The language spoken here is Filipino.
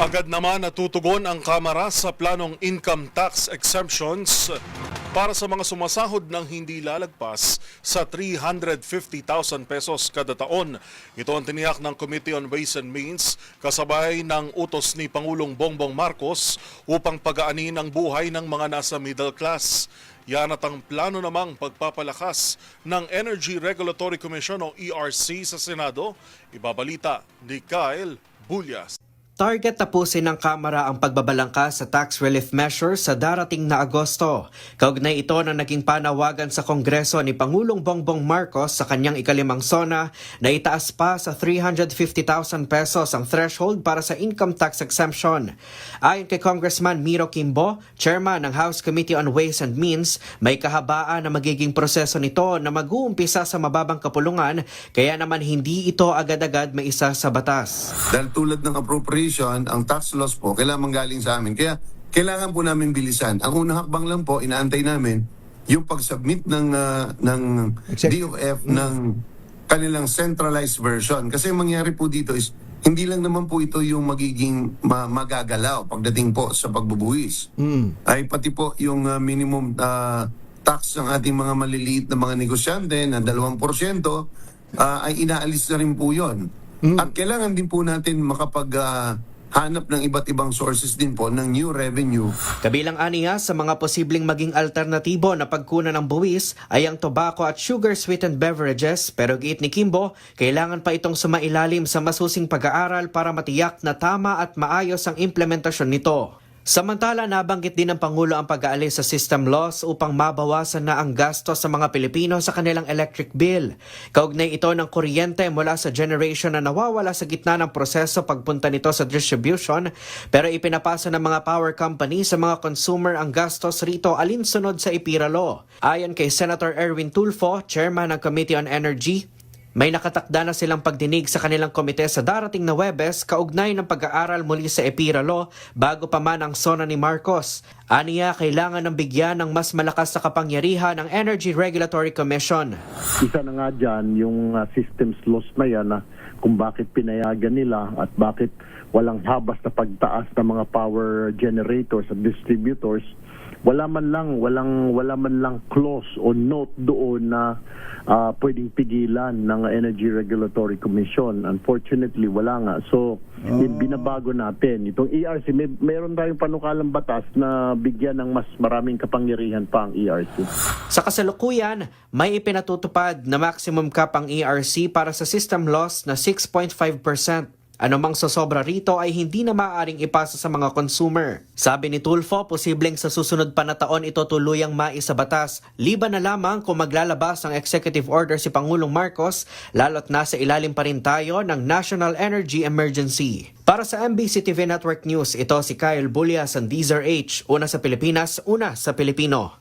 Agad naman natutugon ang Kamara sa planong income tax exemptions para sa mga sumasahod ng hindi lalagpas sa 350,000 pesos kada taon. Ito ang tiniyak ng Committee on Ways and Means kasabay ng utos ni Pangulong Bongbong Marcos upang pagaanin ang buhay ng mga nasa middle class. Yan at ang plano namang pagpapalakas ng Energy Regulatory Commission o ERC sa Senado. Ibabalita ni Kyle Bulyas. Target tapusin ng Kamara ang pagbabalangka sa tax relief measures sa darating na Agosto. Kaugnay ito na naging panawagan sa Kongreso ni Pangulong Bongbong Marcos sa kanyang ikalimang SONA na itaas pa sa 350,000 pesos ang threshold para sa income tax exemption. Ayon kay Congressman Miro Quimbo, chairman ng House Committee on Ways and Means, may kahabaan na magiging proseso nito na mag-uumpisa sa mababang kapulungan, kaya naman hindi ito agad-agad maisa sa batas. Dahil tulad ng appropriation, ang tax laws po, kailangan manggaling sa amin. Kaya kailangan po namin bilisan. Ang unang hakbang lang po, inaantay namin yung pag-submit ng DOF ng kanilang centralized version. Kasi ang mangyari po dito is, hindi lang naman po ito yung magiging magagalaw pagdating po sa pagbubuwis. Ay pati po yung minimum tax ng ating mga maliliit na mga negosyante na 2% ay inaalis na rin po yun. At kailangan din po natin hanap ng iba't ibang sources din po ng new revenue. Kabilang aniya sa mga posibleng maging alternatibo na pagkunan ng buwis ay ang tobacco at sugar-sweetened beverages, pero giit ni Quimbo, kailangan pa itong sumailalim sa masusing pag-aaral para matiyak na tama at maayos ang implementasyon nito. Samantala, nabanggit din ng Pangulo ang pag-aalis sa system loss upang mabawasan na ang gasto sa mga Pilipino sa kanilang electric bill. Kaugnay ito ng kuryente mula sa generation na nawawala sa gitna ng proseso pagpunta nito sa distribution, pero ipinapasa ng mga power company sa mga consumer ang gastos rito alinsunod sa IPIRA law. Ayon kay Senator Erwin Tulfo, chairman ng Committee on Energy, may nakatakda na silang pagdinig sa kanilang komite sa darating na Huwebes kaugnay ng pag-aaral muli sa EPIRA Law bago pa man ang SONA ni Marcos. Aniya, kailangan ng bigyan ng mas malakas na kapangyarihan ng Energy Regulatory Commission. Isa na nga dyan yung systems loss na yan na kung bakit pinayagan nila at bakit walang habas na pagtaas ng mga power generators at distributors. Wala man lang clause o note doon na pwedeng pigilan ng Energy Regulatory Commission. Unfortunately, wala nga. So, binabago natin. Itong ERC, mayroon tayong panukalang batas na bigyan ng mas maraming kapangyarihan pa ang ERC. Sa kasalukuyan, may ipinatutupad na maximum cap ang ERC para sa system loss na 6.5%. Anumang sosobra rito ay hindi na maaaring ipasa sa mga consumer. Sabi ni Tulfo, posibleng sa susunod pa na taon ito tuluyang maisabatas. Liban na lamang kung maglalabas ng executive order si Pangulong Marcos, lalo't nasa ilalim pa rin tayo ng National Energy Emergency. Para sa MBC TV Network News, ito si Kyle Bulyas ng DZRH. Una sa Pilipinas, una sa Pilipino.